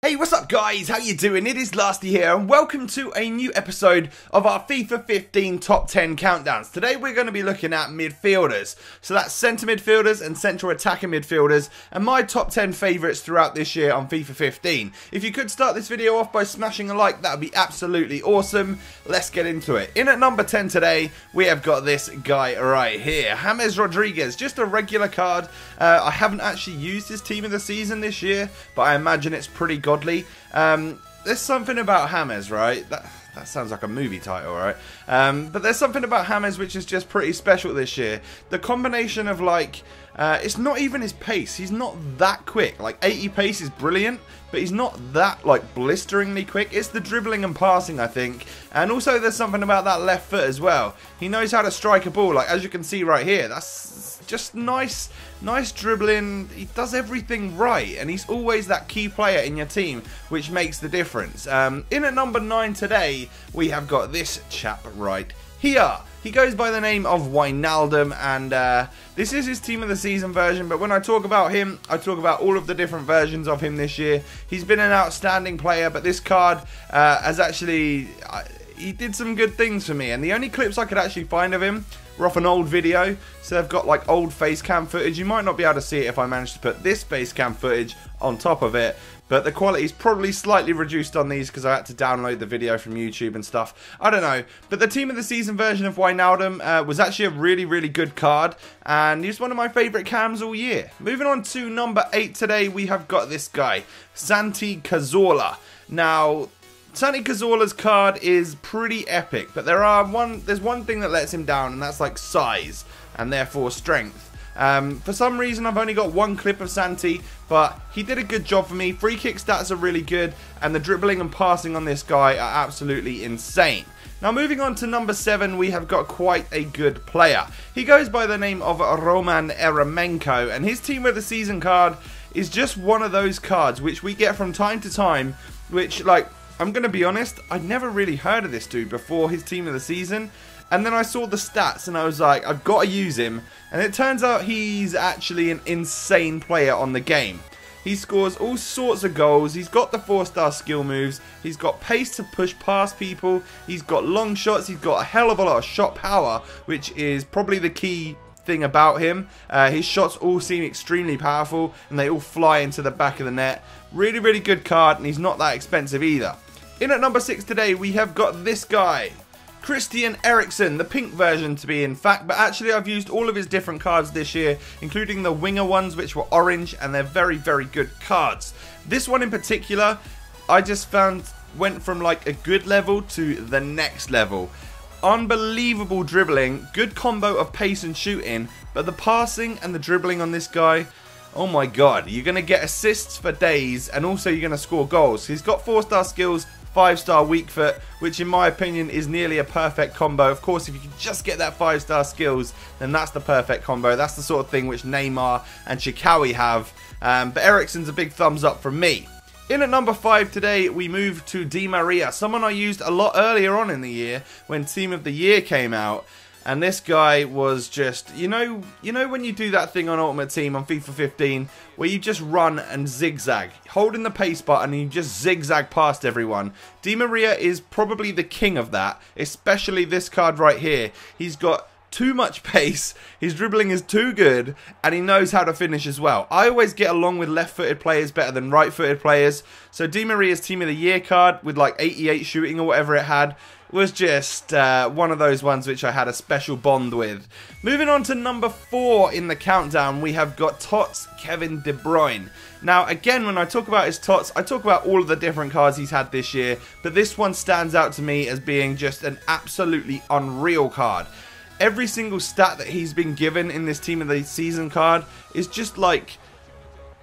Hey, what's up guys? How you doing? It is Lasty here and welcome to a new episode of our FIFA 15 Top 10 Countdowns. Today we're going to be looking at midfielders. So that's centre midfielders and central attacking midfielders and my top 10 favourites throughout this year on FIFA 15. If you could start this video off by smashing a like, that would be absolutely awesome. Let's get into it. In at number 10 today, we have got this guy right here. James Rodriguez, just a regular card. I haven't actually used his team of the season this year, but I imagine it's pretty godly. There's something about James, right? That sounds like a movie title, right? But there's something about James which is just pretty special this year. The combination of like, it's not even his pace. He's not that quick. Like 80 pace is brilliant, but he's not that like blisteringly quick. It's the dribbling and passing, I think. And also there's something about that left foot as well. He knows how to strike a ball. Like as you can see right here, that's just nice dribbling. He does everything right, and he's always that key player in your team, which makes the difference. In at number 9 today, we have got this chap right here. He goes by the name of WIJNALDUM, and this is his team of the season version, but when I talk about him, I talk about all of the different versions of him this year. He's been an outstanding player, but this card has actually, he did some good things for me, and the only clips I could actually find of him were off an old video, so they've got like old face cam footage. You might not be able to see it if I manage to put this face cam footage on top of it, but the quality is probably slightly reduced on these because I had to download the video from YouTube and stuff. I don't know, but the team of the season version of WIJNALDUM was actually a really good card, and he's one of my favourite cams all year. Moving on to number 8 today, we have got this guy, SANTI CAZORLA. Now, SANTI CAZORLA's card is pretty epic, but there's one thing that lets him down, and that's like size and therefore strength. For some reason I've only got one clip of SANTI, but he did a good job for me. Free kick stats are really good, and the dribbling and passing on this guy are absolutely insane. Now moving on to number 7, we have got quite a good player. He goes by the name of EREMENKO, and his team of the season card is just one of those cards which we get from time to time, which, like, I'm going to be honest, I'd never really heard of this dude before his team of the season. And then I saw the stats and I was like, I've got to use him. And it turns out he's actually an insane player on the game. He scores all sorts of goals. He's got the 4-star skill moves. He's got pace to push past people. He's got long shots. He's got a hell of a lot of shot power, which is probably the key thing about him. His shots all seem extremely powerful and they all fly into the back of the net. Really good card, and he's not that expensive either. In at number 6 today, we have got this guy, Christian Eriksen, the pink version to be in fact, but actually I've used all of his different cards this year, including the winger ones which were orange, and they're very good cards. This one in particular, I just found went from like a good level to the next level. Unbelievable dribbling, good combo of pace and shooting, but the passing and the dribbling on this guy, oh my god, you're going to get assists for days, and also you're going to score goals. He's got 4-star skills, 5-star weak foot, which in my opinion is nearly a perfect combo. Of course, if you can just get that 5-star skills, then that's the perfect combo. That's the sort of thing which Neymar and Chikawi have. But Eriksen's a big thumbs up from me. In at number 5 today, we move to Di Maria, someone I used a lot earlier on in the year when Team of the Year came out. And this guy was just, you know when you do that thing on Ultimate Team on FIFA 15 where you just run and zigzag, holding the pace button and you just zigzag past everyone. Di Maria is probably the king of that, especially this card right here. He's got too much pace, his dribbling is too good, and he knows how to finish as well. I always get along with left-footed players better than right-footed players, so Di Maria's Team of the Year card with like 88 shooting or whatever it had was just one of those ones which I had a special bond with. Moving on to number 4 in the countdown, we have got Tots Kevin De Bruyne. Now again, when I talk about his Tots, I talk about all of the different cards he's had this year, but this one stands out to me as being just an absolutely unreal card. Every single stat that he's been given in this team of the season card is just like,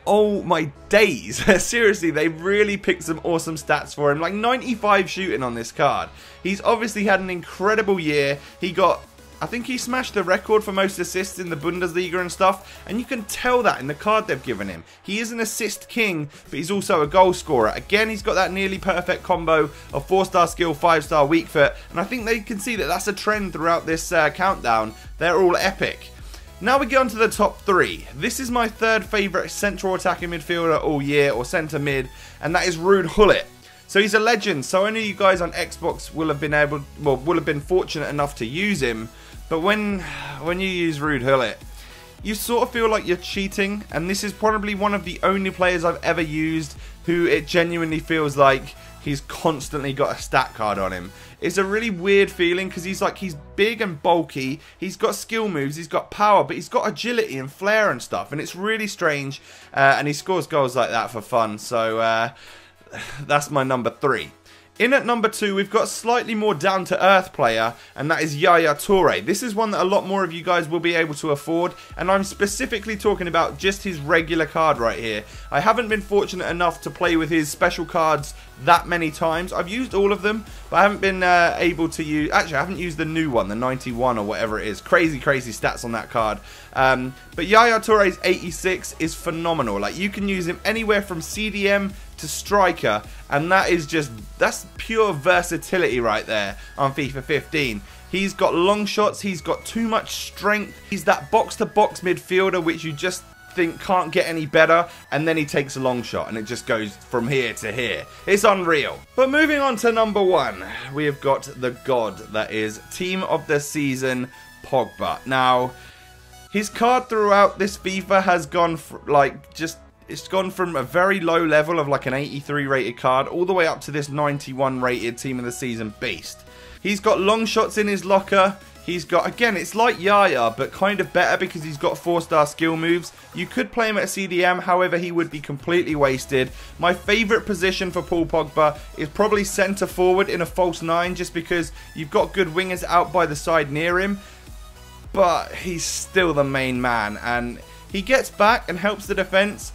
oh my days. Seriously, they really picked some awesome stats for him. Like 95 shooting on this card. He's obviously had an incredible year. I think he smashed the record for most assists in the Bundesliga and stuff, and you can tell that in the card they've given him. He is an assist king, but he's also a goal scorer. Again, he's got that nearly perfect combo of 4-star skill, 5-star weak foot, and I think they can see that that's a trend throughout this countdown. They're all epic. Now we get on to the top 3. This is my third favourite central attacking midfielder all year, or centre mid, and that is GULLIT. So he's a legend, so only you guys on Xbox will have been fortunate enough to use him. But when you use GULLIT, you sort of feel like you're cheating, and this is probably one of the only players I've ever used who it genuinely feels like he's constantly got a stat card on him. It's a really weird feeling because he's big and bulky, he's got skill moves, he's got power, but he's got agility and flair and stuff, and it's really strange, and he scores goals like that for fun, so that's my number 3. In at number 2, we've got a slightly more down-to-earth player, and that is YAYA TOURE. This is one that a lot more of you guys will be able to afford, and I'm specifically talking about just his regular card right here. I haven't been fortunate enough to play with his special cards that many times. I've used all of them, but I haven't been able to use... Actually, I haven't used the new one, the 91 or whatever it is. Crazy, crazy stats on that card. But YAYA TOURE's 86 is phenomenal. Like, you can use him anywhere from CDM to striker, and that's pure versatility right there on FIFA 15. He's got long shots, he's got too much strength, he's that box-to-box midfielder which you just think can't get any better, and then he takes a long shot and it just goes from here to here. It's unreal. But moving on to number 1, we have got the god that is Team of the Season POGBA. Now, his card throughout this FIFA has gone it's gone from a very low level of like an 83 rated card all the way up to this 91 rated Team of the Season beast. He's got long shots in his locker. He's got, again, it's like YAYA, but kind of better because he's got 4-star skill moves. You could play him at CDM, however, he would be completely wasted. My favourite position for Paul Pogba is probably centre forward in a false 9, just because you've got good wingers out by the side near him. But he's still the main man, and he gets back and helps the defence.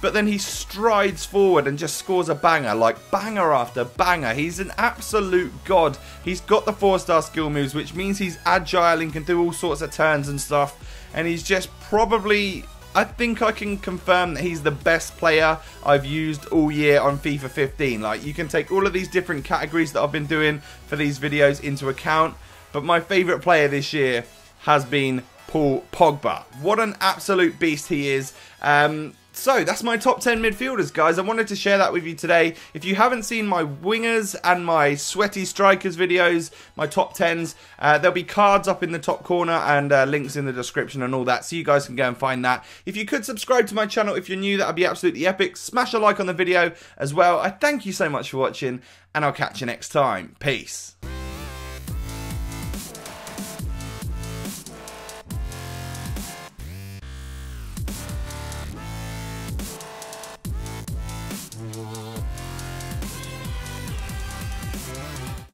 But then he strides forward and just scores a banger, like banger after banger. He's an absolute god. He's got the 4-star skill moves, which means he's agile and can do all sorts of turns and stuff. And he's just probably, I think I can confirm that he's the best player I've used all year on FIFA 15. Like, you can take all of these different categories that I've been doing for these videos into account. But my favourite player this year has been Paul Pogba. What an absolute beast he is. So that's my top 10 midfielders, guys. I wanted to share that with you today. If you haven't seen my wingers and my sweaty strikers videos, my top 10s, there'll be cards up in the top corner and links in the description and all that, so you guys can go and find that. If you could subscribe to my channel if you're new, that would be absolutely epic. Smash a like on the video as well. I thank you so much for watching, and I'll catch you next time. Peace.